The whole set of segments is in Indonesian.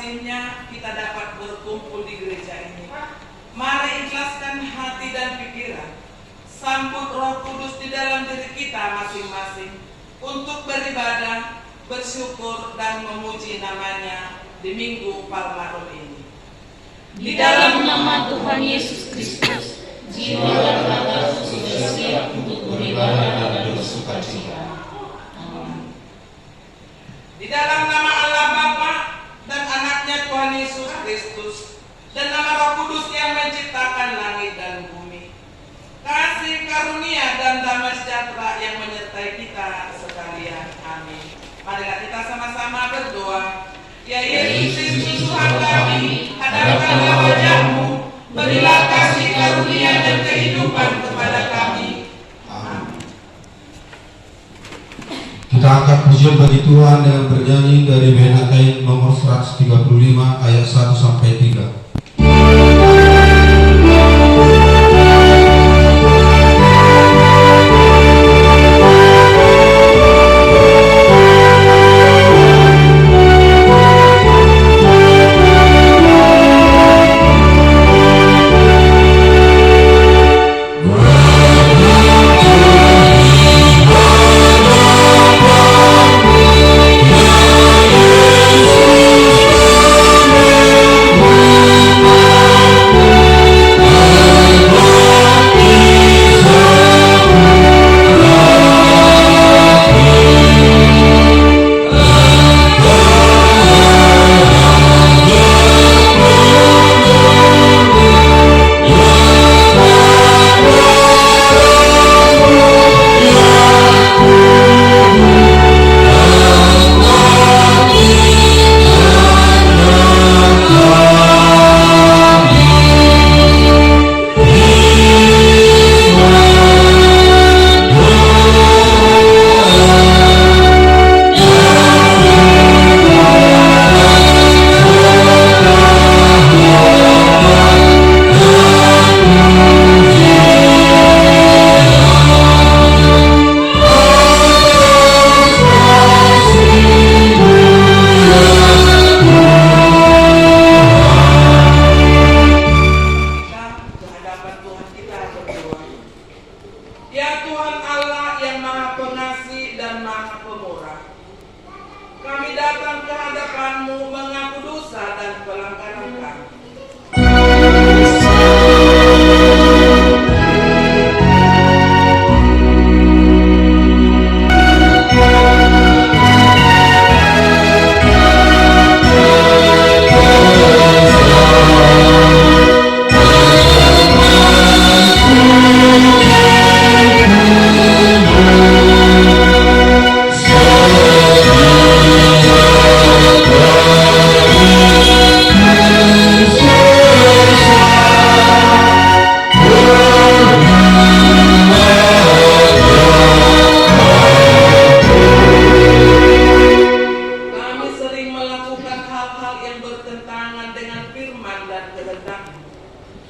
kasih-Nya kita dapat berkumpul di gereja ini. Mari ikhlaskan hati dan pikiran, sambut Roh Kudus di dalam diri kita masing-masing untuk beribadah, bersyukur dan memuji namanya di Minggu Palma Roh ini. Di dalam nama Tuhan Yesus Kristus, jiwa dan raga sudah siap untuk beribadah dan bersukacita. Di dalam nama Allah Bapa dan Anaknya Tuhan Yesus Kristus dan nama Roh Kudus yang menciptakan langit dan bumi, kasih karunia dan damai sejahtera yang menyertai kita sekalian. Amin. Marilah kita sama-sama berdoa. Ya Yesus Kristus Tuhan kami, hadapkanlah wajah-Mu, berilah kasih karunia dan kehidupan kepada kami. Amin. Kita angkat pujian bagi Tuhan dengan bernyanyi dari Benatain nomor 135 ayat 1 sampai 3.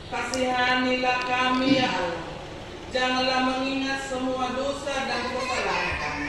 Kasihanilah kami ya Allah, janganlah mengingat semua dosa dan kesalahan kami.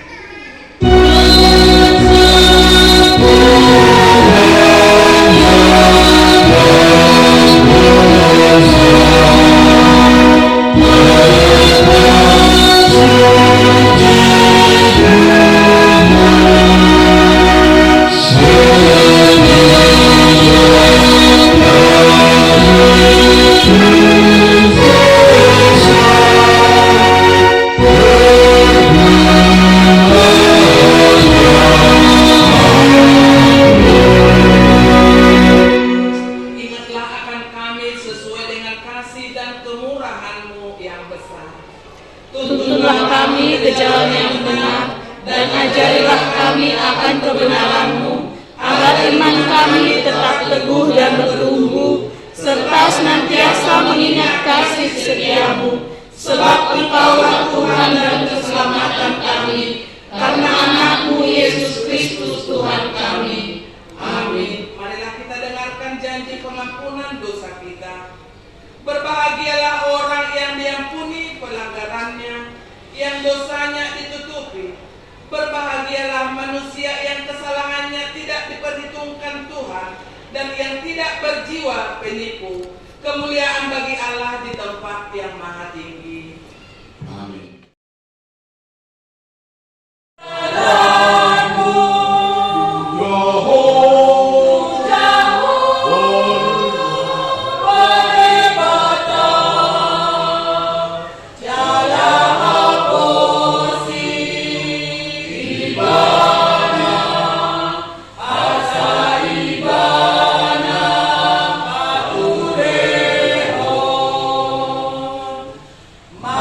Tuntunlah kami ke jalan yang benar, dan ajarilah kami akan kebenaran-Mu, agar iman kami tetap teguh dan bertumbuh, serta senantiasa mengingat kasih setia-Mu, sebab Engkaulah Tuhan dan keselamatan kami, karena Anak-Mu Yesus Kristus Tuhan kami. Amin. Marilah kita dengarkan janji pengampunan dosa kita. Berbahagialah orang yang diampuni pelanggarannya, yang dosanya ditutupi. Berbahagialah manusia yang kesalahannya tidak diperhitungkan Tuhan, dan yang tidak berjiwa penipu. Kemuliaan bagi Allah di tempat yang maha tinggi. Amin. Ma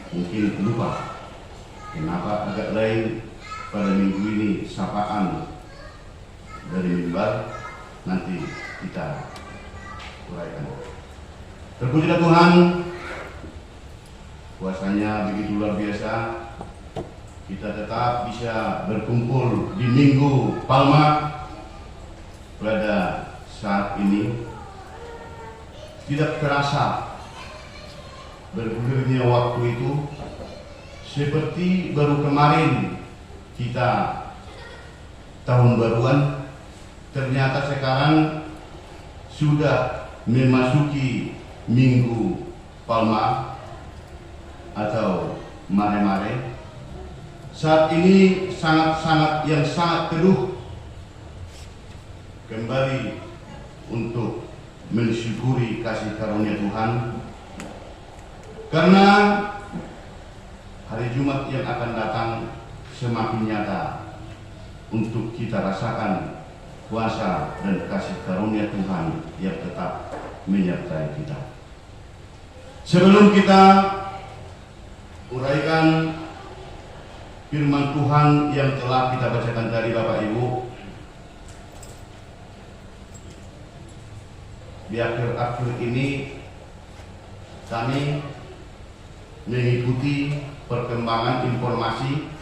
mungkin lupa kenapa agak lain pada minggu ini sapaan dari mimbar, nanti kita uraikan. Terpujilah Tuhan, kuasanya begitu luar biasa. Kita tetap bisa berkumpul di Minggu Palma pada saat ini. Tidak terasa bergulirnya waktu itu, seperti baru kemarin kita tahun baruan. Ternyata sekarang sudah memasuki Minggu Palma atau Mare-Mare. Saat ini sangat teduh kembali untuk mensyukuri kasih karunia Tuhan, karena hari Jumat yang akan datang semakin nyata untuk kita rasakan kuasa dan kasih karunia Tuhan yang tetap menyertai kita. Sebelum kita uraikan firman Tuhan yang telah kita bacakan tadi, Bapak Ibu, di akhir-akhir ini kami mengikuti perkembangan informasi,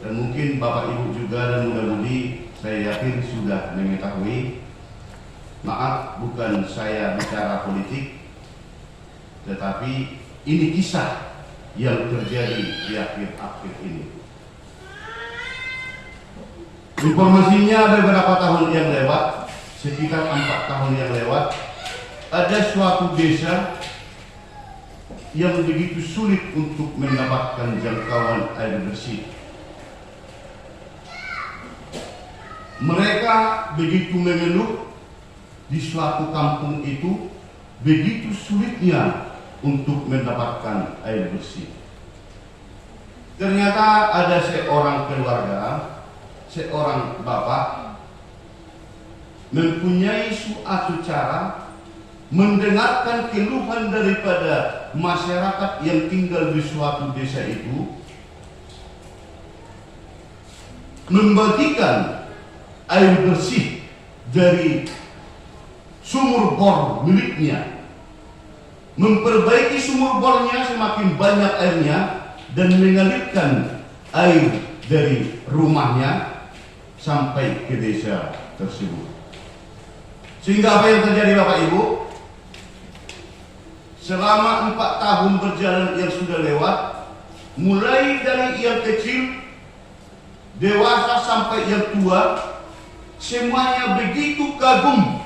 dan mungkin Bapak Ibu juga dan mudah-mudi saya yakin sudah mengetahui. Maaf, bukan saya bicara politik, tetapi ini kisah yang terjadi di akhir-akhir ini. Informasinya beberapa tahun yang lewat, sekitar 4 tahun yang lewat, ada suatu desa yang begitu sulit untuk mendapatkan jangkauan air bersih. Mereka begitu mengeluh di suatu kampung itu begitu sulitnya untuk mendapatkan air bersih. Ternyata ada seorang keluarga, seorang bapak mempunyai suatu cara mendengarkan keluhan daripada masyarakat yang tinggal di suatu desa itu, membagikan air bersih dari sumur bor miliknya, memperbaiki sumur bornya semakin banyak airnya, dan mengalirkan air dari rumahnya sampai ke desa tersebut. Sehingga apa yang terjadi, Bapak Ibu? Selama 4 tahun berjalan yang sudah lewat, mulai dari yang kecil, dewasa sampai yang tua, semuanya begitu kagum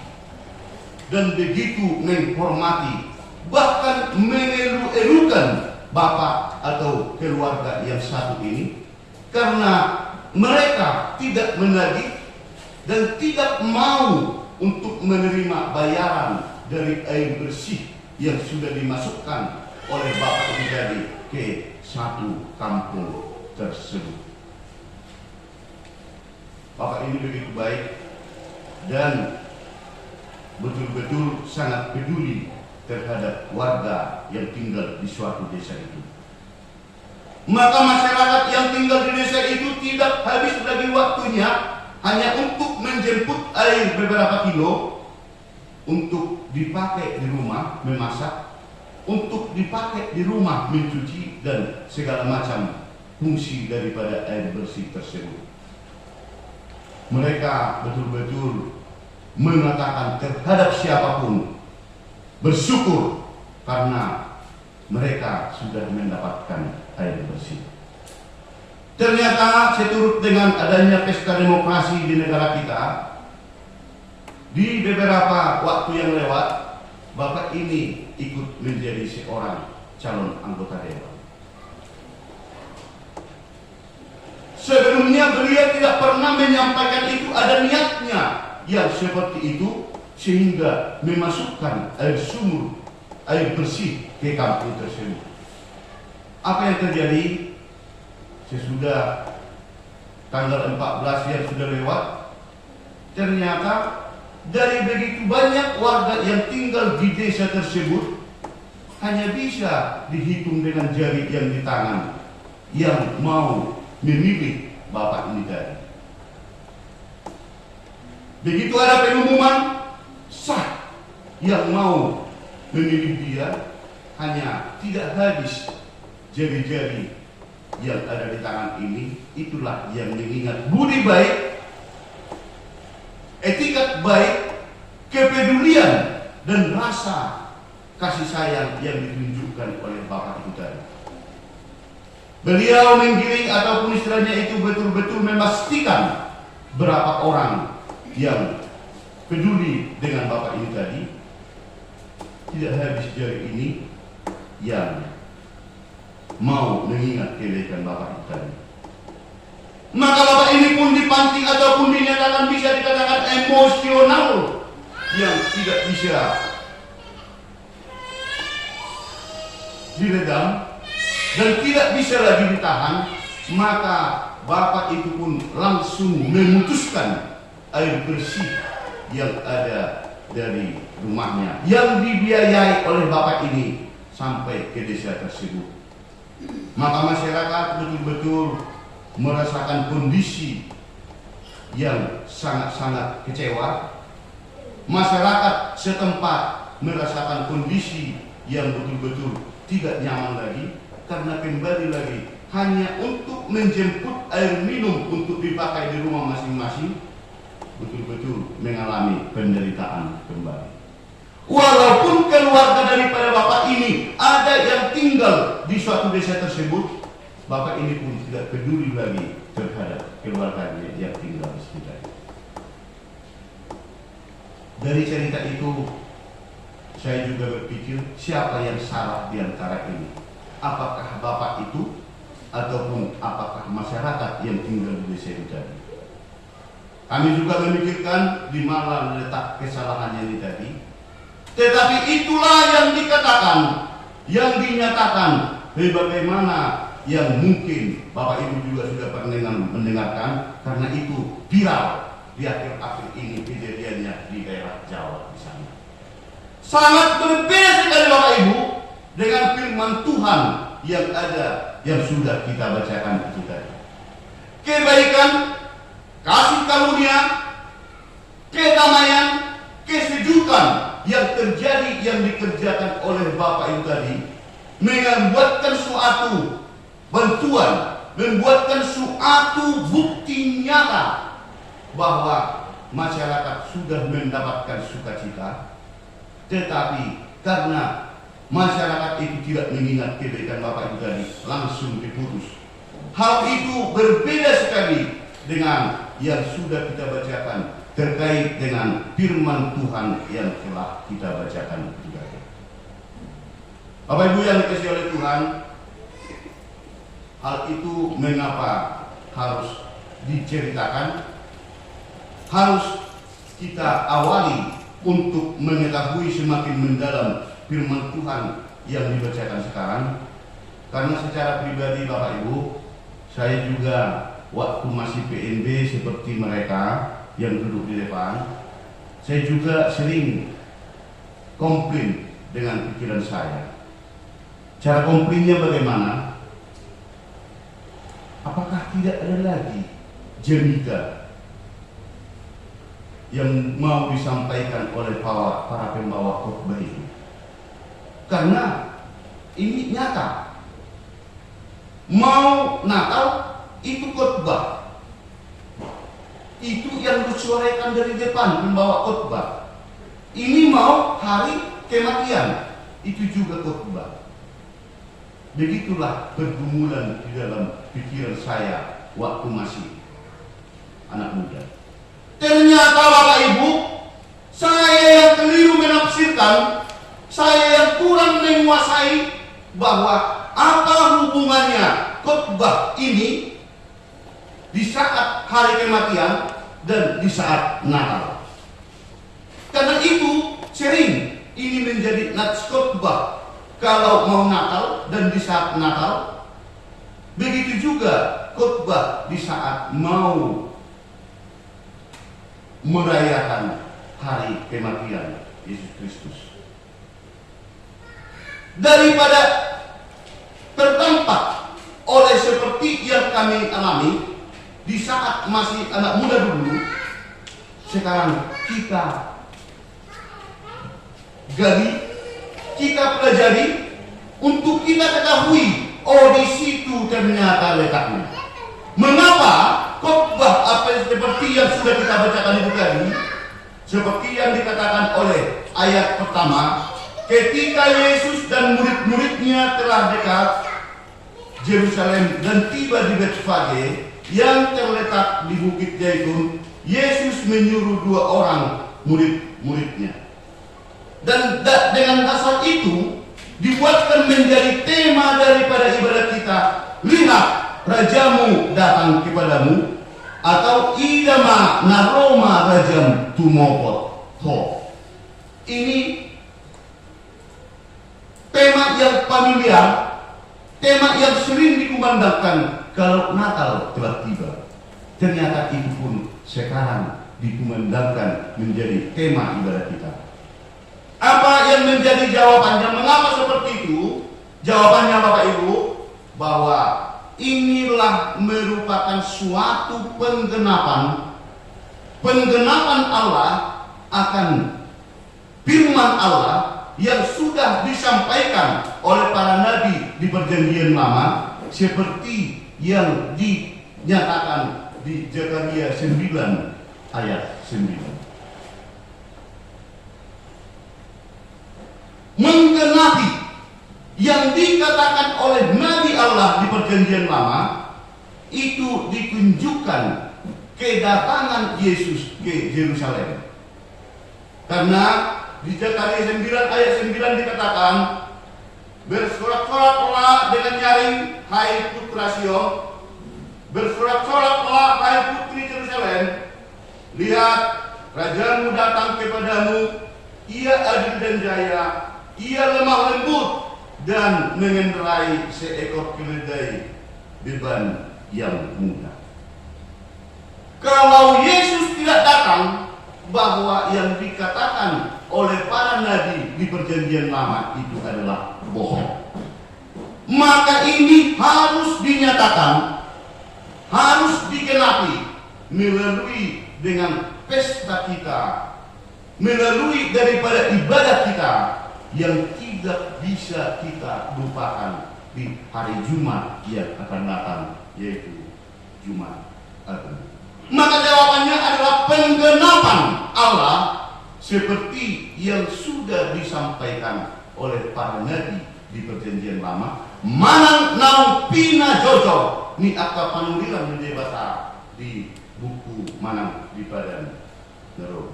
dan begitu menghormati, bahkan mengeluh-elukan bapak atau keluarga yang satu ini, karena mereka tidak menagih dan tidak mau untuk menerima bayaran dari air bersih yang sudah dimasukkan oleh bapak itu tadi ke satu kampung tersebut. Bapak ini begitu baik dan betul-betul sangat peduli terhadap warga yang tinggal di suatu desa itu. Maka masyarakat yang tinggal di desa itu tidak habis lagi waktunya hanya untuk menjemput air beberapa kilo untuk dipakai di rumah memasak, untuk dipakai di rumah mencuci, dan segala macam fungsi daripada air bersih tersebut. Mereka betul-betul mengatakan terhadap siapapun bersyukur karena mereka sudah mendapatkan air bersih. Ternyata seturut dengan adanya pesta demokrasi di negara kita, di beberapa waktu yang lewat, Bapak ini ikut menjadi seorang calon anggota dewan. Sebelumnya beliau tidak pernah menyampaikan itu ada niatnya yang seperti itu, sehingga memasukkan air sumur, air bersih ke kampung tersebut. Apa yang terjadi? Sesudah tanggal 14 yang sudah lewat, ternyata dari begitu banyak warga yang tinggal di desa tersebut, hanya bisa dihitung dengan jari yang di tangan yang mau memilih Bapak ini tadi. Begitu ada pengumuman sah yang mau memilih dia, hanya tidak habis jari-jari yang ada di tangan ini. Itulah yang mengingat budi baik, etikat baik, kepedulian dan rasa kasih sayang yang ditunjukkan oleh Bapak itu tadi. Beliau menggiring ataupun istilahnya itu betul-betul memastikan berapa orang yang peduli dengan Bapak ini tadi. Tidak habis jari ini yang mau mengingat kebaikan Bapak itu tadi. Maka Bapak ini pun dipanting ataupun dinyatakan bisa dikatakan emosional yang tidak bisa diredam dan tidak bisa lagi ditahan. Maka Bapak itu pun langsung memutuskan air bersih yang ada dari rumahnya yang dibiayai oleh Bapak ini sampai ke desa tersebut. Maka masyarakat betul-betul merasakan kondisi yang sangat-sangat kecewa. Masyarakat setempat merasakan kondisi yang betul-betul tidak nyaman lagi, karena kembali lagi hanya untuk menjemput air minum untuk dipakai di rumah masing-masing, betul-betul mengalami penderitaan kembali. Walaupun keluarga daripada Bapak ini ada yang tinggal di suatu desa tersebut, Bapak ini pun tidak peduli lagi terhadap keluarganya yang tinggal di sekitar. Dari cerita itu, saya juga berpikir siapa yang salah di antara ini? Apakah Bapak itu ataupun apakah masyarakat yang tinggal di desa itu tadi? Kami juga memikirkan di mana letak kesalahannya ini tadi. Tetapi itulah yang dikatakan, yang dinyatakan. Bagaimana yang mungkin Bapak Ibu juga sudah pernah mendengarkan, karena itu viral di akhir-akhir ini kejadiannya di daerah Jawa di sana. Sangat berbeda sekali Bapak Ibu dengan firman Tuhan yang ada, yang sudah kita bacakan itu tadi. Kebaikan, kasih karunia, kedamaian, kesejukan yang terjadi, yang dikerjakan oleh Bapak itu tadi, membuatkan suatu bantuan, membuatkan suatu bukti nyata bahwa masyarakat sudah mendapatkan sukacita. Tetapi karena masyarakat itu tidak mengingat kebaikan Bapak itu tadi, langsung diputus. Hal itu berbeda sekali dengan yang sudah kita bacakan terkait dengan firman Tuhan yang telah kita bacakan juga. Bapak Ibu yang dikasihi oleh Tuhan, hal itu mengapa harus diceritakan, harus kita awali untuk mengetahui semakin mendalam firman Tuhan yang dibacakan sekarang. Karena secara pribadi Bapak Ibu, saya juga waktu masih PNB seperti mereka yang duduk di depan, saya juga sering komplain dengan pikiran saya. Cara komplainnya bagaimana? Apakah tidak ada lagi jemika yang mau disampaikan oleh para pembawa khotbah itu? Karena ini nyata. Mau Natal itu khotbah, itu yang disuarakan dari depan pembawa khotbah. Ini mau hari kematian, itu juga khotbah. Begitulah pergumulan di dalam pikiran saya waktu masih anak muda. Ternyata Bapak Ibu, saya yang keliru menafsirkan, saya yang kurang menguasai bahwa apa hubungannya khotbah ini di saat hari kematian dan di saat Natal. Karena itu sering ini menjadi nats khotbah kalau mau Natal dan di saat Natal. Begitu juga khotbah di saat mau merayakan hari kematian Yesus Kristus. daripada terdampak oleh seperti yang kami alami di saat masih anak muda dulu. Sekarang kita gali, kita pelajari untuk kita ketahui, oh di situ ternyata letaknya. Mengapa khotbah apa seperti yang sudah kita bacakan itu tadi, seperti yang dikatakan oleh ayat pertama, ketika Yesus dan murid-muridnya telah dekat Yerusalem dan tiba di Betfage yang terletak di Bukit Zaitun, Yesus menyuruh 2 orang murid-muridnya. Dan dengan dasar itu dibuatkan menjadi tema daripada ibadat kita. Lihat, rajamu datang kepadamu, atau idama naroma rajam tumopot ho. Ini tema yang familiar, tema yang sering dikumandangkan kalau Natal telah tiba. Ternyata itu pun sekarang dikumandangkan menjadi tema ibadat kita. Apa yang menjadi jawabannya? Mengapa seperti itu? Jawabannya Bapak Ibu, bahwa inilah merupakan suatu penggenapan Allah akan firman Allah yang sudah disampaikan oleh para nabi di Perjanjian Lama, seperti yang dinyatakan di Zakaria 9 ayat 9. Menggenapi yang dikatakan oleh Nabi Allah di Perjanjian Lama, itu ditunjukkan kedatangan Yesus ke Yerusalem. Karena di Zakaria 9 ayat 9 dikatakan, bersorak-soraklah dengan nyaring, hai putra Sion, bersorak-soraklah hai putri Yerusalem. Lihat, rajamu datang kepadamu, ia adil dan jaya, ia lemah lembut dan mengendarai seekor keledai beban yang mudah. Kalau Yesus tidak datang, bahwa yang dikatakan oleh para nabi di Perjanjian Lama itu adalah bohong. Maka ini harus dinyatakan, harus digenapi melalui dengan pesta kita, melalui daripada ibadat kita yang tidak bisa kita lupakan di hari Jumat yang akan datang, yaitu Jumat Agung. Maka jawabannya adalah penggenapan Allah seperti yang sudah disampaikan oleh para nabi di Perjanjian Lama. Manang naung pina jojo ni akka panuliran menjadi bahasa di buku Manang di Padan Nero.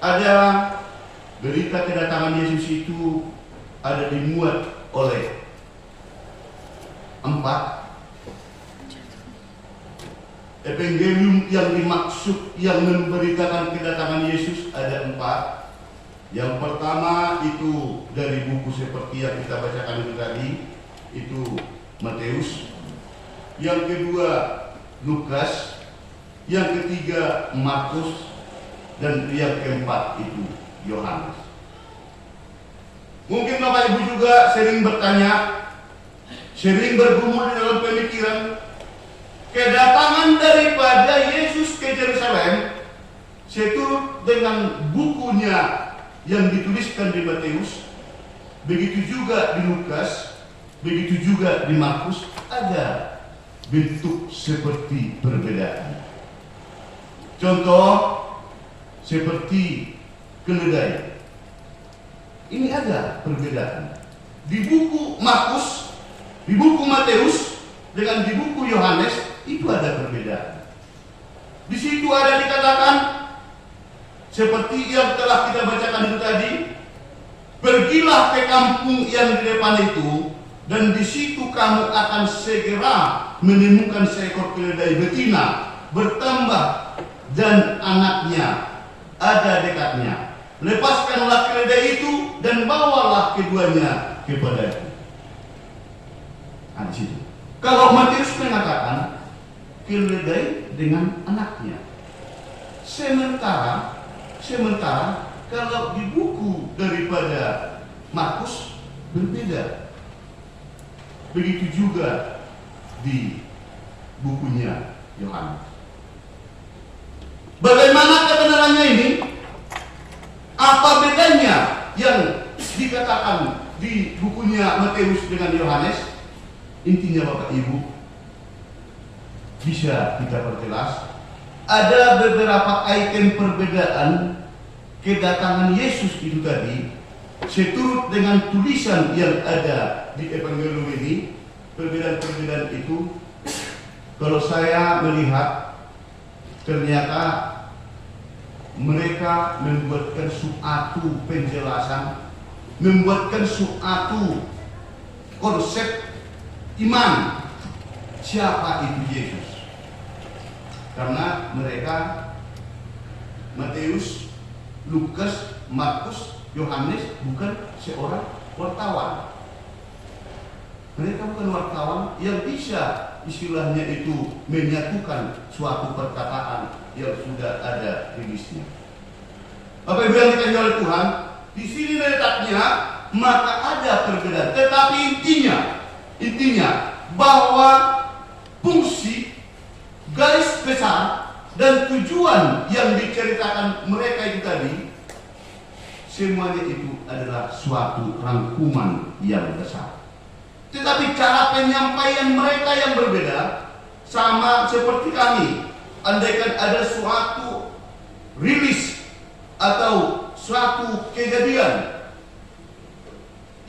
Ada berita kedatangan Yesus itu ada dimuat oleh 4 evangelium yang dimaksud yang memberitakan kedatangan Yesus. Ada 4. Yang pertama itu dari buku seperti yang kita bacakan itu tadi, itu Matius. Yang kedua Lukas. Yang ketiga Markus. Dan yang keempat itu Yohanes. Mungkin Bapak Ibu juga sering bertanya, sering bergumul di dalam pemikiran, kedatangan daripada Yesus ke Yerusalem seturut dengan bukunya yang dituliskan di Matius, begitu juga di Lukas, begitu juga di Markus, ada bentuk seperti perbedaan. Contoh seperti keledai, ini ada perbedaan. Di buku Markus, di buku Matius dengan di buku Yohanes itu ada perbedaan. Di situ ada dikatakan seperti yang telah kita bacakan itu tadi, pergilah ke kampung yang di depan itu, dan di situ kamu akan segera menemukan seekor keledai betina bertambah dan anaknya ada dekatnya. Lepaskanlah keledai itu dan bawalah keduanya kepadaku. Nah, di situ. Kalau Matius mengatakan keledai dengan anaknya. Sementara kalau di buku daripada Markus berbeda. Begitu juga di bukunya Yohanes. Bagaimana kebenarannya ini? Apa bedanya yang dikatakan di bukunya Matius dengan Yohanes? Intinya Bapak Ibu, bisa kita perjelas. Ada beberapa item perbedaan kedatangan Yesus itu tadi, seturut dengan tulisan yang ada di Evangelium ini. Perbedaan-perbedaan itu, kalau saya melihat, ternyata mereka membuatkan suatu penjelasan, membuatkan suatu konsep iman siapa itu Yesus. Karena mereka, Matius, Lukas, Markus, Yohanes bukan seorang wartawan. Mereka bukan wartawan yang bisa istilahnya itu menyatukan suatu perkataan yang sudah ada rilisnya. Apa yang dikatakan oleh Tuhan, di sini letaknya, maka ada perbedaan. Tetapi intinya bahwa fungsi, garis besar dan tujuan yang diceritakan mereka itu tadi, semuanya itu adalah suatu rangkuman yang besar. Tetapi cara penyampaian mereka yang berbeda, sama seperti kami. Andaikan ada suatu rilis atau suatu kejadian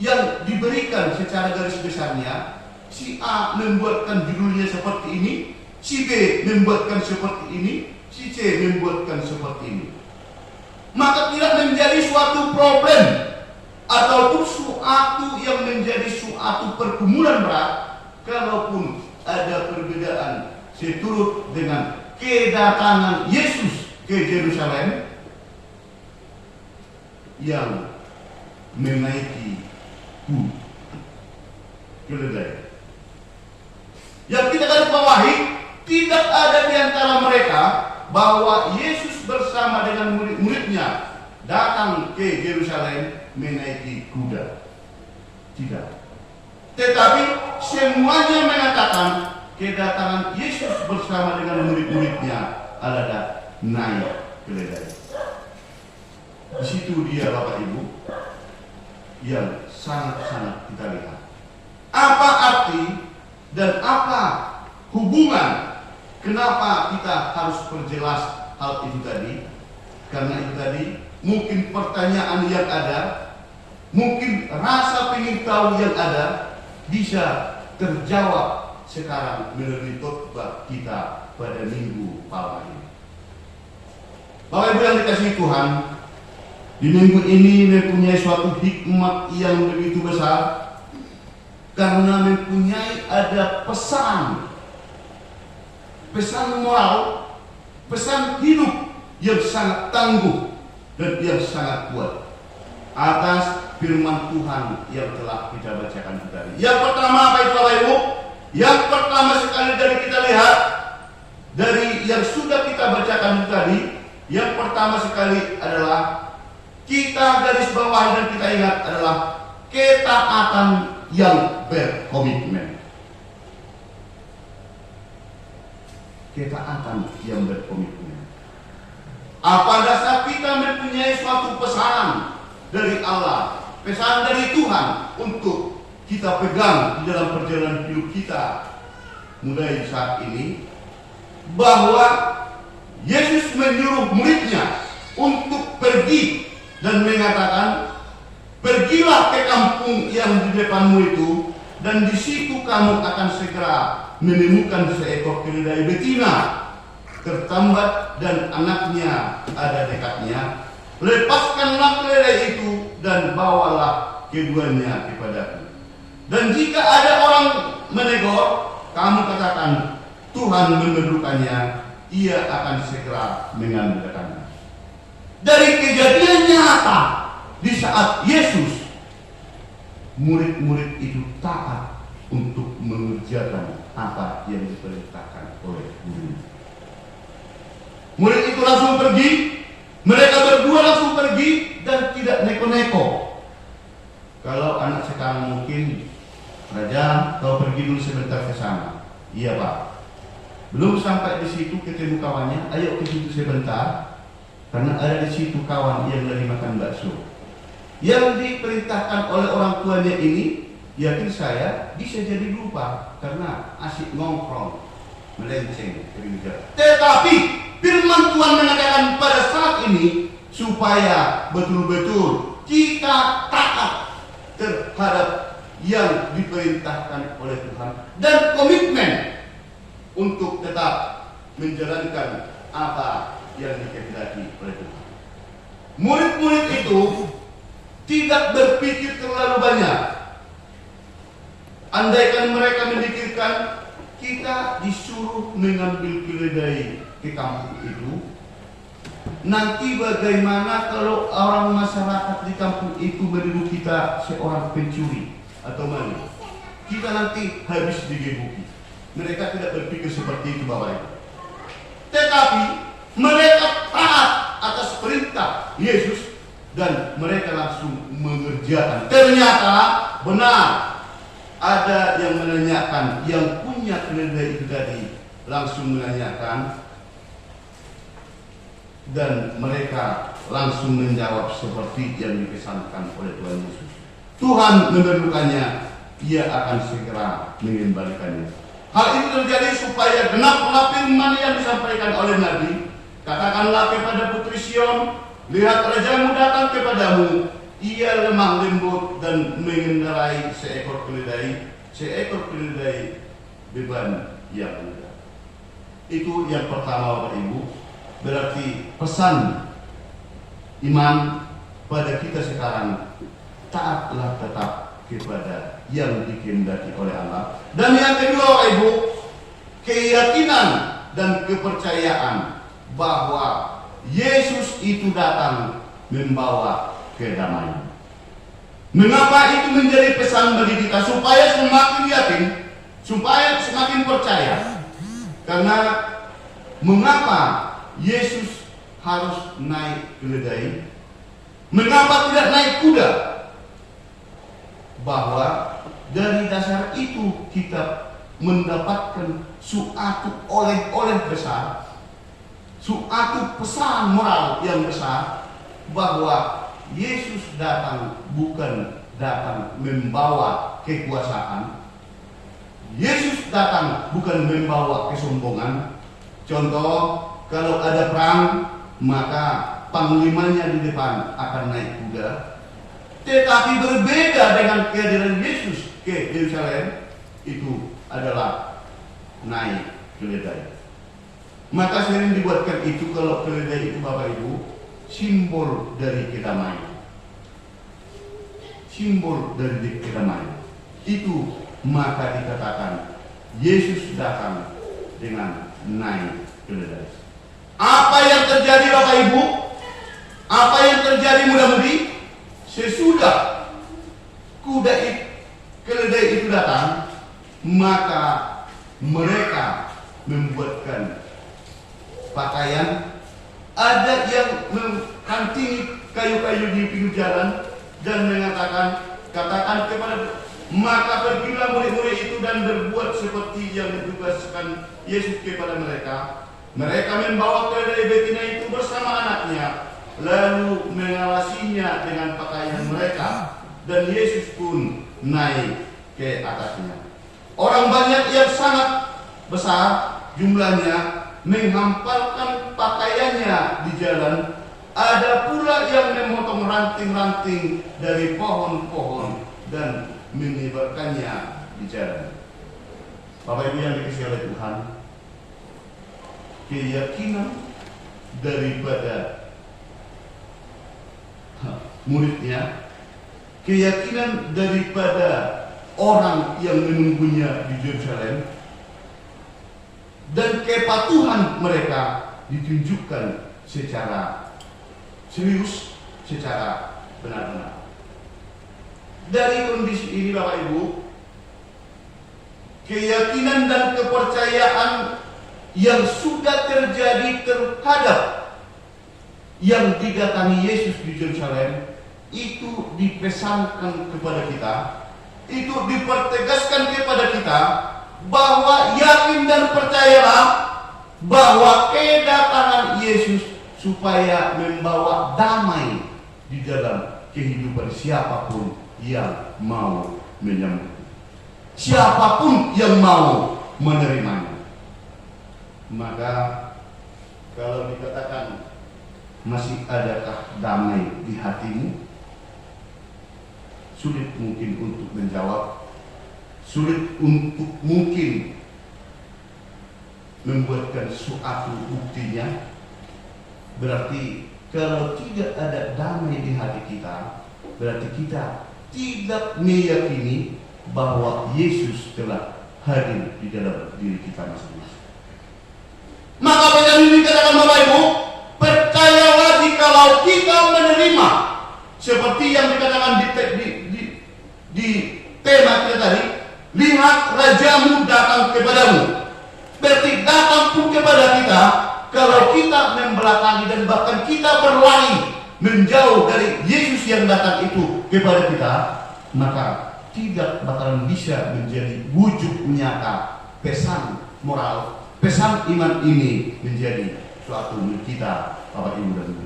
yang diberikan secara garis besarnya, si A membuatkan judulnya seperti ini, si B membuatkan seperti ini, si C membuatkan seperti ini. Maka tidak menjadi suatu problem ataupun suatu yang menjadi suatu pergumulan berat, kalaupun ada perbedaan seturut dengan kedatangan Yesus ke Yerusalem yang menaiki keledai. Yang kita garis bawahi, tidak ada di antara mereka bahwa Yesus bersama dengan murid-muridnya datang ke Yerusalem menaiki kuda. Tidak. Tetapi semuanya mengatakan kedatangan Yesus bersama dengan murid-muridnya adalah naik keledai. Di situ dia Bapak Ibu yang sangat-sangat kita lihat. Apa arti dan apa hubungan kenapa kita harus perjelas hal itu tadi? Karena itu tadi mungkin pertanyaan yang ada, mungkin rasa ingin tahu yang ada bisa terjawab sekarang melalui khotbah kita pada Minggu Palma ini. Bapak Ibu yang dikasihi Tuhan, di minggu ini mempunyai suatu hikmat yang begitu besar, karena mempunyai ada pesan moral, pesan hidup yang sangat tangguh dan yang sangat kuat atas firman Tuhan yang telah kita bacakan tadi. Yang pertama apa itu Bapak Ibu? Yang pertama sekali dari kita lihat dari yang sudah kita bacakan tadi, yang pertama sekali adalah kita garis bawah dan kita ingat adalah ketaatan yang berkomitmen. Ketaatan yang berkomitmen. Apa dasar kita mempunyai suatu pesan dari Allah, pesan dari Tuhan untuk kita pegang di dalam perjalanan hidup kita mulai saat ini, bahwa Yesus menyuruh muridnya untuk pergi dan mengatakan, pergilah ke kampung yang di depanmu itu, dan di situ kamu akan segera menemukan seekor keledai betina tertambat dan anaknya ada dekatnya. Lepaskanlah keledai itu dan bawalah keduanya kepadaku. Dan jika ada orang menegur, kamu katakan, Tuhan memerlukannya, ia akan segera mengambilkannya. Dari kejadian nyata di saat Yesus, murid-murid itu taat untuk mengerjakan apa yang diperintahkan oleh guru. Murid itu langsung pergi, mereka berdua langsung pergi dan tidak neko-neko. Kalau anak sekarang sana mungkin, Raja, kau pergi dulu sebentar ke sana. Iya Pak. Belum sampai di situ ketemu kawannya, ayo ke situ sebentar, karena ada di situ kawan yang lagi makan bakso. Yang diperintahkan oleh orang tuanya ini, yakin saya bisa jadi lupa karena asik ngongkrong, melenceng ke gereja. Tetapi firman Tuhan mengatakan pada saat ini supaya betul-betul kita taat terhadap yang diperintahkan oleh Tuhan dan komitmen untuk tetap menjalankan apa yang dikehendaki oleh Tuhan. Murid-murid itu tidak berpikir terlalu banyak. Andaikan mereka memikirkan kita disuruh mengambil keledai ke kampung itu, nanti bagaimana kalau orang masyarakat di kampung itu menuduh kita seorang pencuri atau maling? Kita nanti habis digebuki. Mereka tidak berpikir seperti itu Bapak Ibu. Tetapi mereka taat atas perintah Yesus dan mereka langsung mengerjakan. Ternyata benar ada yang menanyakan, yang punya keledai itu tadi langsung menanyakan dan mereka langsung menjawab seperti yang dipesankan oleh Tuhan Yesus. Tuhan memerlukannya, ia akan segera mengembalikannya. Hal ini terjadi supaya genaplah firman yang disampaikan oleh Nabi. Katakanlah kepada putri Sion, lihat rajamu datang kepadamu, ia lemah lembut dan mengendarai seekor keledai beban yang mudah. Itu yang pertama Bapak Ibu. Berarti pesan iman pada kita sekarang, taatlah tetap kepada yang dikehendaki oleh Allah. Dan yang kedua Bapak Ibu, keyakinan dan kepercayaan bahwa Yesus itu datang membawa kedamaian. Mengapa itu menjadi pesan bagi kita? Supaya semakin yakin, supaya semakin percaya. Karena mengapa Yesus harus naik keledai? Mengapa tidak naik kuda? Bahwa dari dasar itu kita mendapatkan suatu oleh-oleh besar, suatu pesan moral yang besar, bahwa Yesus datang bukan datang membawa kekuasaan. Yesus datang bukan membawa kesombongan. Contoh, kalau ada perang, maka panglimanya di depan akan naik kuda. Tetapi berbeda dengan kehadiran Yesus ke Yerusalem, itu adalah naik keledai. Maka sering dibuatkan itu, kalau keledai itu Bapak Ibu, simbol dari kedamaian. Simbol dari kedamaian. Itu maka dikatakan Yesus datang dengan naik keledai. Apa yang terjadi Bapak Ibu? Apa yang terjadi mudah-mudi? Sesudah keledai itu datang, maka mereka membuatkan pakaian. Ada yang mengkantingi kayu-kayu di pinggir jalan dan mengatakan, katakan kepada, maka pergilah murid-murid itu dan berbuat seperti yang ditugaskan Yesus kepada mereka. Mereka membawa keledai betina itu bersama anaknya, lalu mengawasinya dengan pakaian mereka, dan Yesus pun naik ke atasnya. Orang banyak yang sangat besar jumlahnya menghampalkan pakaiannya di jalan. Ada pula yang memotong ranting-ranting dari pohon-pohon dan menyebarkannya di jalan. Bapak Ibu yang dikasihi oleh Tuhan, keyakinan daripada muridnya, keyakinan daripada orang yang menunggunya di Yerusalem, dan kepatuhan mereka ditunjukkan secara serius, secara benar-benar. Dari kondisi ini Bapak Ibu, keyakinan dan kepercayaan yang sudah terjadi terhadap yang didatangi Yesus di Yerusalem itu dipesankan kepada kita itu dipertegaskan kepada kita bahwa yakin dan percayalah bahwa kedatangan Yesus supaya membawa damai di dalam kehidupan siapapun yang mau menyambut, siapapun yang mau menerimanya. Maka kalau dikatakan masih adakah damai di hatimu, sulit mungkin untuk menjawab, sulit untuk mungkin membuatkan suatu buktinya. Berarti kalau tidak ada damai di hati kita, berarti kita tidak meyakini bahwa Yesus telah hadir di dalam diri kita masing-masing. Maka dengan ini dikatakan Bapak Ibu, percayalah jikalau kita menerima seperti yang dikatakan di tema kita tadi, lihat rajamu datang kepadamu. Berarti datang pun kepada kita. Kalau kita membelakangi dan bahkan kita berlari menjauh dari Yesus yang datang itu kepada kita, maka tidak bakalan bisa menjadi wujud nyata pesan moral, pesan iman ini menjadi suatu milik kita, Bapak Ibu dan Ibu.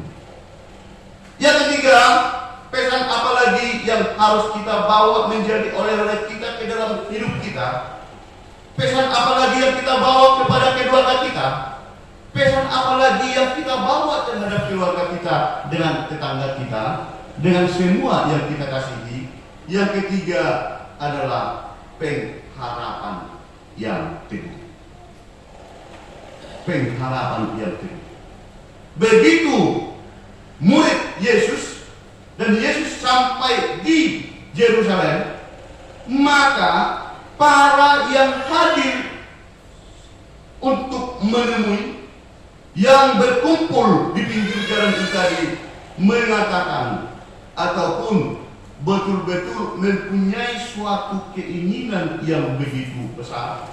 Yang ketiga, pesan apa lagi yang harus kita bawa menjadi oleh-oleh kita ke dalam hidup kita? Pesan apa lagi yang kita bawa kepada keluarga kita? Pesan apa lagi yang kita bawa terhadap keluarga kita, dengan tetangga kita, dengan semua yang kita kasihi? Yang ketiga adalah pengharapan yang teguh. Pengharapan yang teguh. Begitu murid Yesus dan Yesus sampai di Yerusalem, maka para yang hadir untuk menemui, yang berkumpul di pinggir jalan itu tadi, mengatakan ataupun betul-betul mempunyai suatu keinginan yang begitu besar,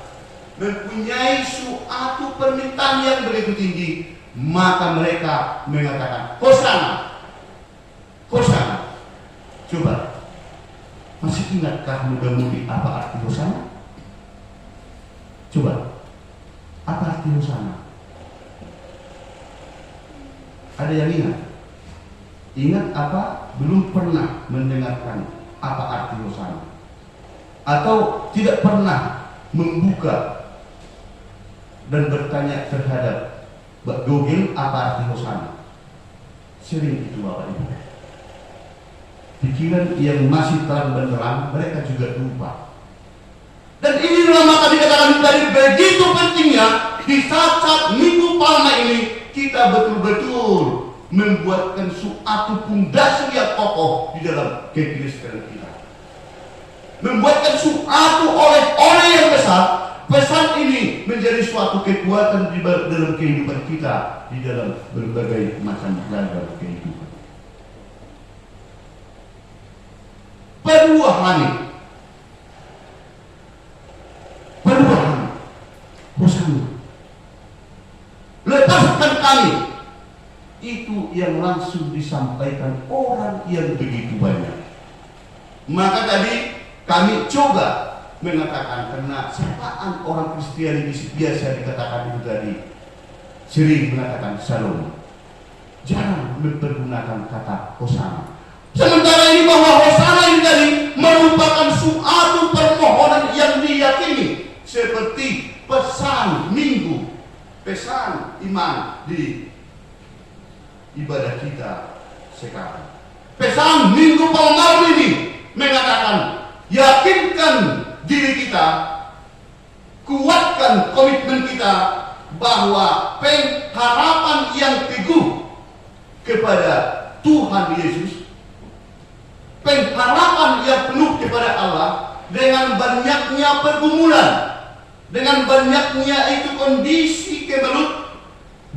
mempunyai suatu permintaan yang begitu tinggi, maka mereka mengatakan Hosana, Hosana. Coba, masih ingatkah muda-mudi apa arti Hosana? Coba, apa arti Hosana? Ada yang ingat? Ingat apa? Belum pernah mendengarkan apa arti Hosana? Atau tidak pernah membuka dan bertanya terhadap Google apa arti Hosana? Sering itu Bapak Ibu. Pikiran yang masih terang benderang, mereka juga lupa. Dan inilah maka dikatakan tadi, begitu pentingnya di saat-saat Minggu Palma ini kita betul-betul membuatkan suatu pondasi yang kokoh di dalam kekristenan kita. Membuatkan suatu oleh-oleh yang besar. Pesan ini menjadi suatu kekuatan di dalam kehidupan kita, di dalam berbagai macam ragam kehidupan. Perubahan, Hosana. Lepaskan kami. Itu yang langsung disampaikan orang yang begitu banyak. Maka tadi kami coba mengatakan, karena sapaan orang Kristiani biasa dikatakan itu tadi, sering mengatakan Shalom, jarang mempergunakan kata Hosana. Sementara ini bahwa Hosana ini tadi merupakan suatu permohonan yang diyakini seperti pesan Minggu, pesan iman di ibadah kita sekarang. Pesan Minggu Palma ini mengatakan, yakinkan diri kita, kuatkan komitmen kita bahwa pengharapan yang teguh kepada Tuhan Yesus, pengharapan yang penuh kepada Allah, dengan banyaknya pergumulan, dengan banyaknya itu kondisi kemelut,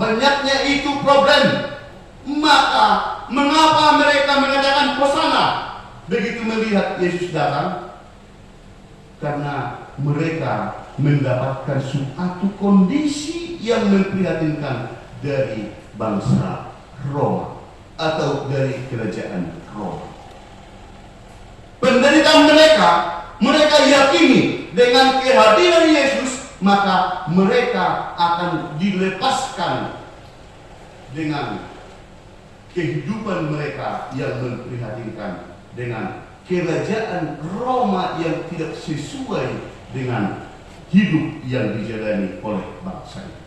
banyaknya itu problem, maka mengapa mereka mengatakan Hosana begitu melihat Yesus datang? Karena mereka mendapatkan suatu kondisi yang memprihatinkan dari bangsa Roma atau dari kerajaan Roma. Penderitaan mereka yakini dengan kehadiran Yesus, maka mereka akan dilepaskan dengan kehidupan mereka yang memprihatinkan, dengan kerajaan Roma yang tidak sesuai dengan hidup yang dijalani oleh bangsa ini.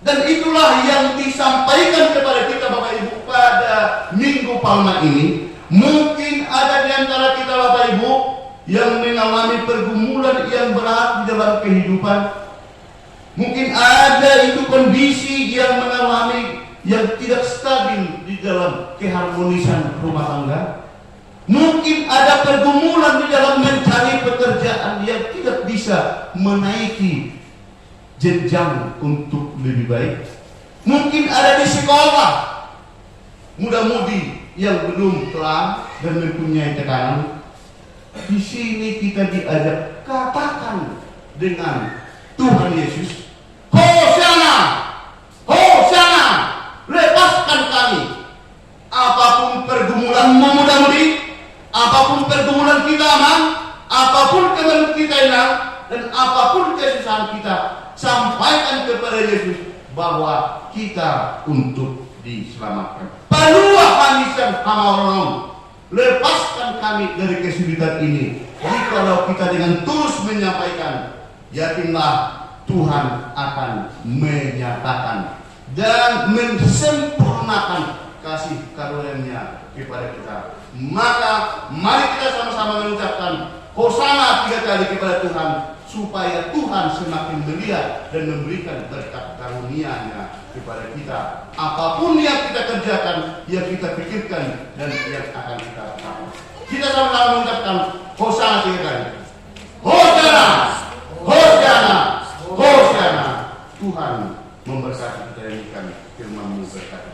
Dan itulah yang disampaikan kepada kita Bapak Ibu pada Minggu Palma ini. Mungkin ada di antara kita Bapak Ibu yang mengalami pergumulan yang berat di dalam kehidupan. Mungkin ada itu kondisi yang mengalami yang tidak stabil di dalam keharmonisan rumah tangga. Mungkin ada pergumulan di dalam mencari pekerjaan yang tidak bisa menaiki jenjang untuk lebih baik. Mungkin ada di sekolah muda-mudi yang belum kelar dan mempunyai tekanan. Di sini kita diajak katakan dengan Tuhan Yesus, Hosana, Hosana, lepaskan kami. Apapun pergumulanmu muda-mudi, apapun pergumulan kita aman, apapun kebenaran kita hilang, dan apapun kesusahan kita, sampaikan kepada Yesus bahwa kita untuk diselamatkan. Palua hamisan hamaronom, lepaskan kami dari kesulitan ini. Jikalau kita dengan tulus menyampaikan, yakinlah Tuhan akan menyatakan dan mensempurnakan kasih karunia-Nya kepada kita. Maka mari kita sama-sama mengucapkan Hosana 3 kali kepada Tuhan, supaya Tuhan semakin melihat dan memberikan berkat karunia-Nya kepada kita. Apapun yang kita kerjakan, yang kita pikirkan, dan yang akan kita lakukan. Kita sama-sama mengucapkan Hosana 3 kali. Hosana, Hosana, Hosana. Tuhan memberkati kita yang kami, firman-Mu berkata.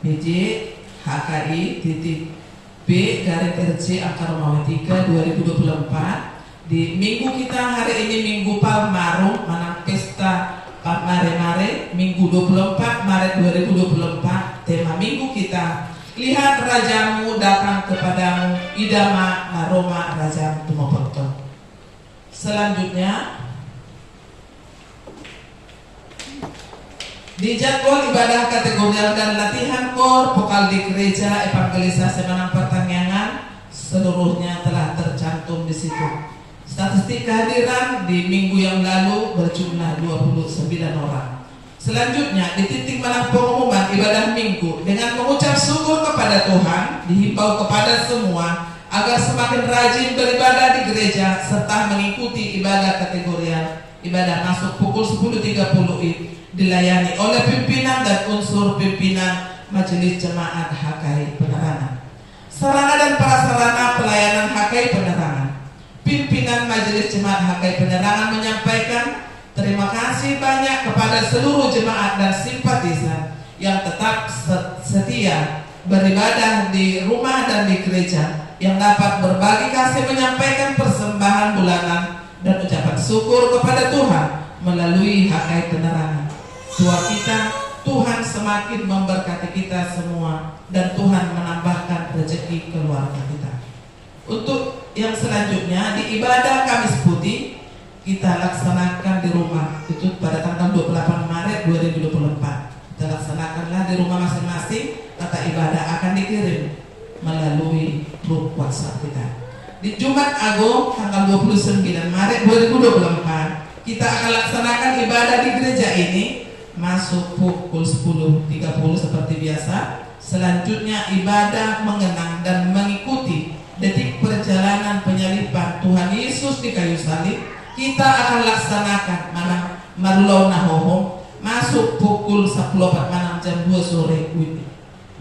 BJ HKI titik B garing RC angka Romawi 3 2024. Di minggu kita hari ini Minggu Palmarum Manang Pesta Mare-Mare Minggu 24 Maret 2024. Tema minggu kita, lihat rajamu datang kepadamu, idama aroma raja tumopoto. Selanjutnya di jadwal ibadah kategorial dan latihan kor vokal di gereja evangelisasi Manang Pertaniangan seluruhnya telah tercantum di situ. Statistik kehadiran di minggu yang lalu berjumlah 29 orang. Selanjutnya di titik Manang pengumuman ibadah minggu dengan mengucap syukur kepada Tuhan, dihimbau kepada semua agar semakin rajin beribadah di gereja serta mengikuti ibadah kategorial. Ibadah masuk pukul 10.30 dilayani oleh pimpinan dan unsur pimpinan Majelis Jemaat HKI Penerangan. Sarana dan prasarana pelayanan HKI Penerangan. Pimpinan Majelis Jemaat HKI Penerangan menyampaikan terima kasih banyak kepada seluruh jemaat dan simpatisan yang tetap setia beribadah di rumah dan di gereja, yang dapat berbagi kasih menyampaikan persembahan bulanan dan ucapan syukur kepada Tuhan melalui HKI Penerangan. Doa kita, Tuhan semakin memberkati kita semua dan Tuhan menambahkan rezeki keluarga kita. Untuk yang selanjutnya di ibadah Kamis Putih kita laksanakan di rumah itu pada tanggal 28 Maret 2024. Kita laksanakanlah di rumah masing-masing. Tata ibadah akan dikirim melalui grup WhatsApp kita. Di Jumat Agung tanggal 29 Maret 2024 kita akan laksanakan ibadah di gereja ini masuk pukul 10.30 seperti biasa. Selanjutnya ibadah mengenang dan mengikuti detik perjalanan penyaliban Tuhan Yesus di kayu salib. Kita akan laksanakan Manang Marulau Nahohom masuk pukul 10.04 Manang jam 2 sore.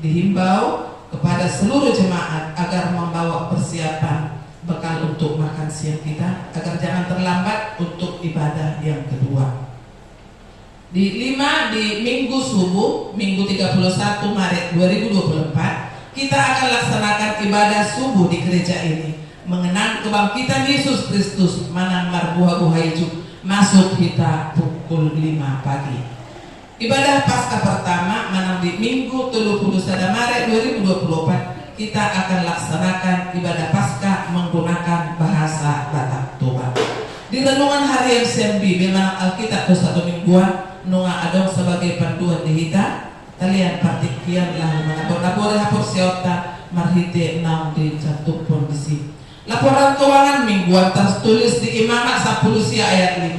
Dihimbau kepada seluruh jemaat agar membawa persiapan bekal untuk makan siang kita agar jangan terlambat untuk ibadah yang kedua. Di minggu subuh, minggu 31 Maret 2024 kita akan laksanakan ibadah subuh di gereja ini mengenang kebangkitan Yesus Kristus Manang Marbuha Hijau masuk kita pukul 5 pagi. Ibadah Paskah pertama Manang di minggu 31 Maret 2024 kita akan laksanakan ibadah Paskah menggunakan bahasa Batak Toba. Di renungan harian Sembi memang Alkitab satu mingguan nunga adong sebagai panduan dihita kalian partikian lah menabur hapur seota marhite naung di jatuh kondisi. Laporan keuangan mingguan tertulis di Imamat 10 ayat 5.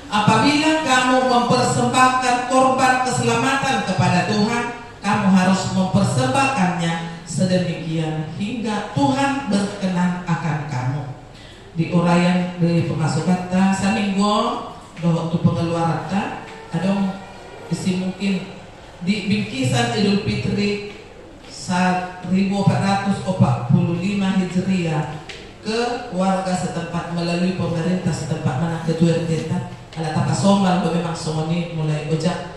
Apabila kamu mempersembahkan korban keselamatan kepada Tuhan, kamu harus mempersembahkannya sedemikian hingga Tuhan berkenan akan kamu. Di uraian dari pemasukan saminggo doa tu pengeluaran adong isi mungkin di bingkisan Idul Fitri 1445 Hijriah ke warga setempat melalui pemerintah setempat Manang ketua kita ala tapa somal memang somoni mulai ojak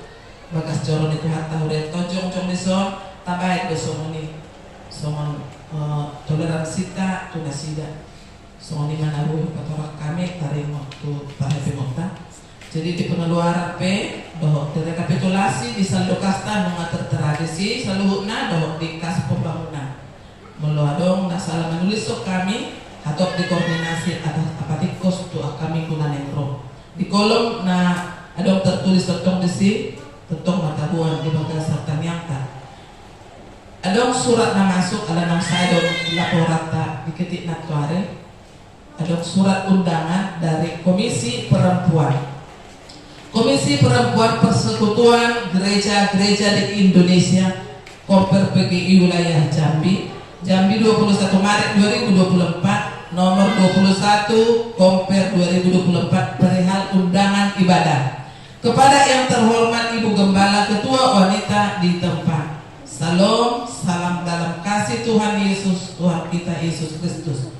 bagas coron itu hatta hurek tojong dison tabai ke somoni somon toleransi ta tunasida somoni manahu katorak kami tarimo tu pahepe monta. Jadi di pengeluaran P doh rekapitulasi di saldo kasta mengatur tradisi saluhutna doh di kas pembangunan meluadong nasalah menulis sok kami atau dikoordinasi atas apati kos tu kami guna nengro di kolom na adong tertulis tentang desi tentang matabuan di bagian sarta nyangka adong surat na masuk ala nang sadong laporata di ketik natuare adong surat undangan dari Komisi Perempuan Persekutuan Gereja-Gereja di Indonesia Komper PGI Wilayah Jambi 21 Maret 2024 nomor 21 Komper 2024 perihal undangan ibadah kepada yang terhormat Ibu Gembala Ketua Wanita di tempat. Salam, salam dalam kasih Tuhan Yesus, Tuhan kita Yesus Kristus.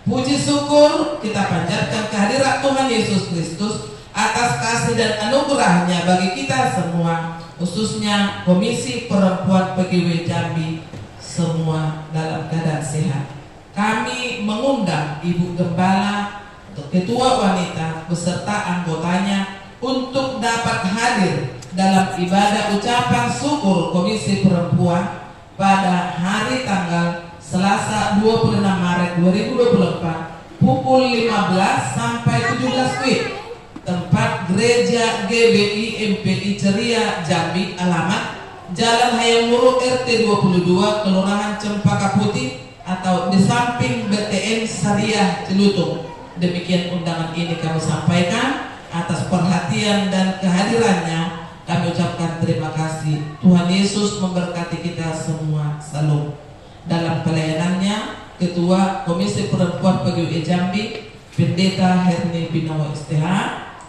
Puji syukur kita panjatkan kehadirat Tuhan Yesus Kristus atas kasih dan anugerahnya bagi kita semua. khususnya Komisi Perempuan PGW Jambi, semua dalam keadaan sehat. Kami mengundang Ibu Gembala, Ketua Wanita beserta anggotanya untuk dapat hadir dalam ibadah ucapan syukur Komisi Perempuan pada hari tanggal Selasa 26 Maret 2024 pukul 15 sampai 17 WIB, tempat Gereja GBI MPI Ceria Jambi, alamat Jalan Hayam Wuruk RT 22 Kelurahan Cempaka Putih atau di samping BTN Syariah Cilutung. Demikian undangan ini kami sampaikan. Atas perhatian dan kehadirannya kami ucapkan terima kasih. Tuhan Yesus memberkati kita semua. Salam. Dalam pelayanannya, Ketua Komisi Perempuan PGW Jambi, Pendeta Herni Binawa STH,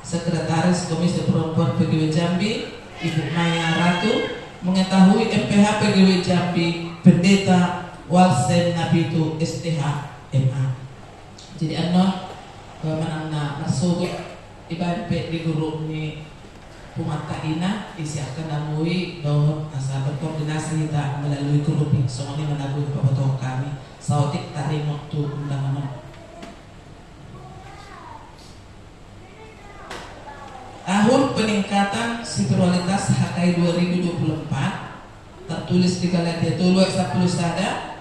Sekretaris Komisi Perempuan PGW Jambi, Ibu Maya Ratu, mengetahui MPH PGW Jambi, Pendeta Walsen Nabitu STH MA. Jadi anon menangna masuk ibadah di guru ni pumata ina isi akan namui doh asa berkoordinasi kita melalui grup soalnya menabui bapak kami sautik tarik waktu undangan. Tahun peningkatan spiritualitas HKI 2024 tertulis di Galatia 2:10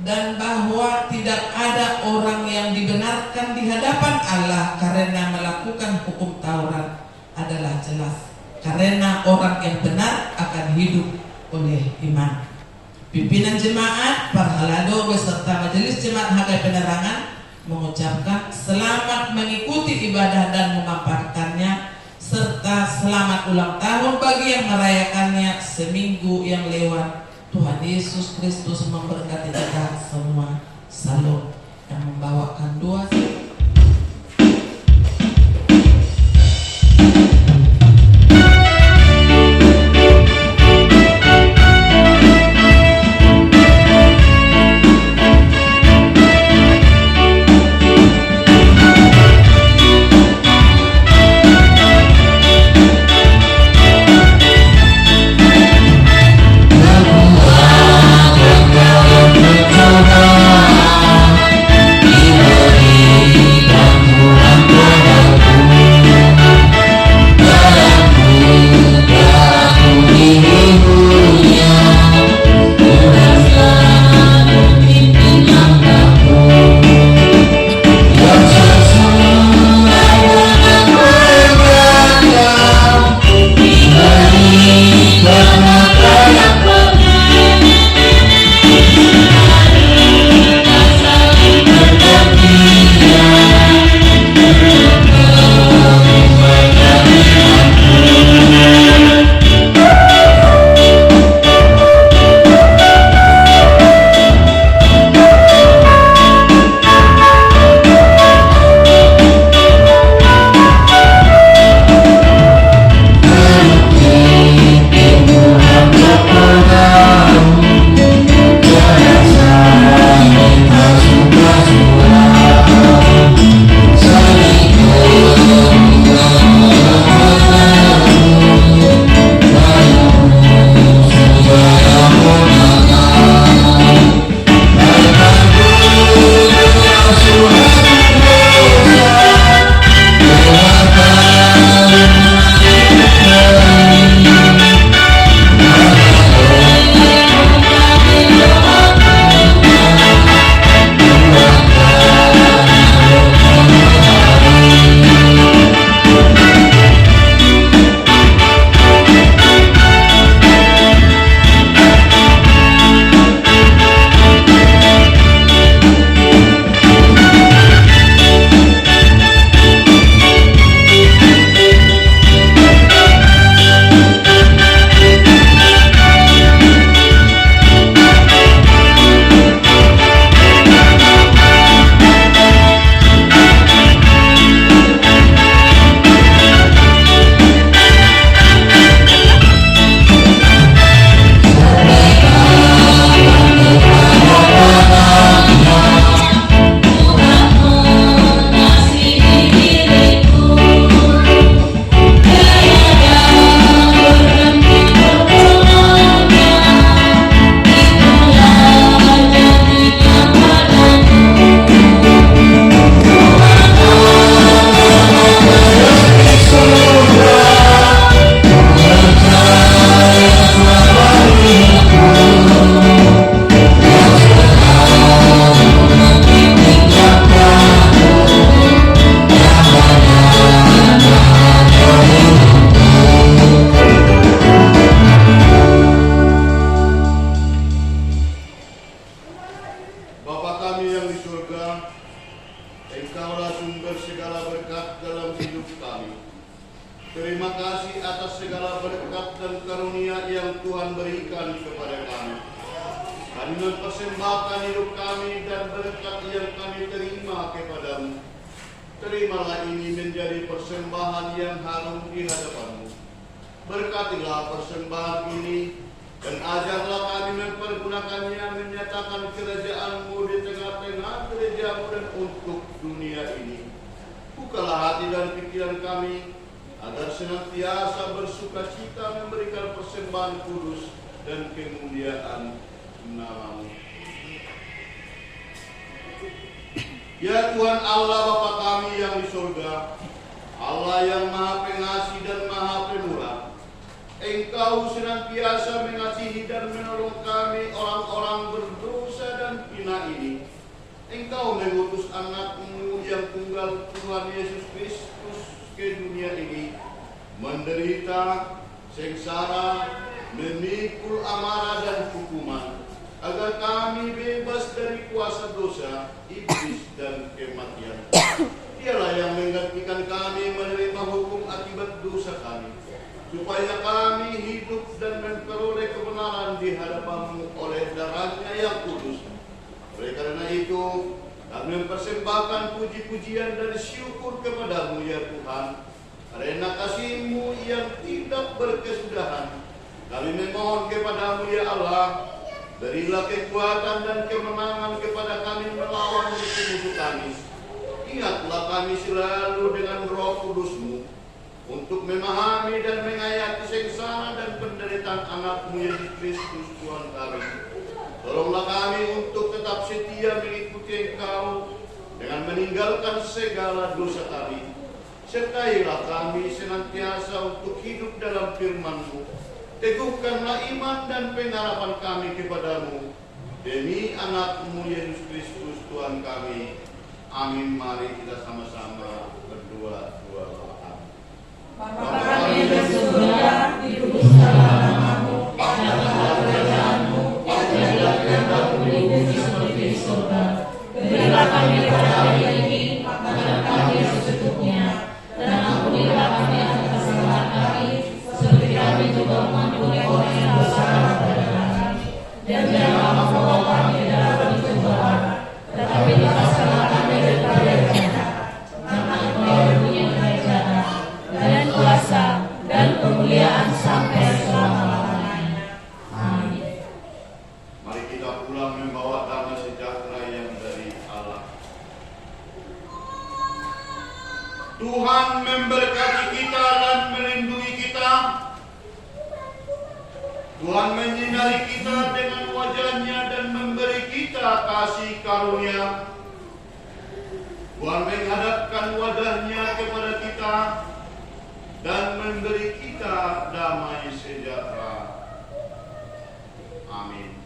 dan bahwa tidak ada orang yang dibenarkan di hadapan Allah karena melakukan hukum Taurat adalah jelas, karena orang yang benar akan hidup oleh iman. Pimpinan jemaat, Parhalado beserta majelis jemaat HKI Penerangan mengucapkan selamat mengikuti ibadah dan memaparkannya, serta selamat ulang tahun bagi yang merayakannya seminggu yang lewat. Tuhan Yesus Kristus memberkati kita semua. Salam. Yang membawakan doa Tuhan Kami mempersembahkan hidup kami dan berkat yang kami terima kepadamu. Terimalah ini menjadi persembahan yang harum di hadapanmu. Berkatilah persembahan ini dan ajarlah kami mempergunakannya menyatakan kerajaan-Mu di tengah-tengah gereja-Mu dan untuk dunia ini. Bukalah hati dan pikiran kami agar senantiasa bersukacita memberikan persembahan kudus dan kemuliaan nama-Mu. Ya Tuhan Allah Bapa kami yang di surga, Allah yang Maha Pengasih dan Maha Pemurah, Engkau senantiasa mengasihi dan menolong kami orang-orang berdosa dan hina ini. Engkau mengutus anak-Mu yang tunggal Tuhan Yesus Kristus ke dunia ini, menderita, sengsara, memikul amarah dan hukuman, agar kami bebas dari kuasa dosa, iblis dan kematian. Dialah yang menggantikan kami menerima hukum akibat dosa kami, supaya kami hidup dan memperoleh kebenaran di hadapan-Mu oleh darah-Nya yang kudus. Oleh karena itu, kami mempersembahkan puji-pujian dan syukur kepadamu ya Tuhan, karena kasih-Mu yang tidak berkesudahan. Kami memohon kepadamu ya Allah, berilah kekuatan dan kemenangan kepada kami melawan musuh-musuh kami. Ingatlah kami selalu dengan Roh Kudus-Mu untuk memahami dan menghayati sengsara dan penderitaan anak-Mu Yesus Kristus Tuhan kami. Tolonglah kami untuk tetap setia mengikuti Engkau dengan meninggalkan segala dosa kami. Sertailah kami senantiasa untuk hidup dalam firman-Mu. Teguhkanlah iman dan pengharapan kami kepadamu. Demi anak-Mu Yesus Kristus Tuhan kami. Amin. Mari kita sama-sama berdoa-doa. Bapa kami yang di surga, dikuduskanlah nama-Mu, datanglah kerajaan-Mu, jadilah kehendak-Mu di bumi seperti di surga. Berilah kami pada hari ini makanan kami yang secukupnya, dan ampunilah kami atas kesalahan kami, seperti kami juga mengampuni orang yang bersalah kepada kami. Dan janganlah membawa kami ke dalam pencobaan, tetapi lepaskanlah kami daripada yang jahat. Karena Engkau yang punya kerajaan dan kuasa dan kemuliaan sampai selama-lamanya. Amin. Mari kita pulang membawa damai sejahtera yang dari Allah. Tuhan memberkati kita dan melindungi kita. Tuhan menyinari kita dengan wajah-Nya dan memberi kita kasih karunia. Tuhan menghadapkan wajah-Nya kepada kita dan memberi kita damai sejahtera. Amin.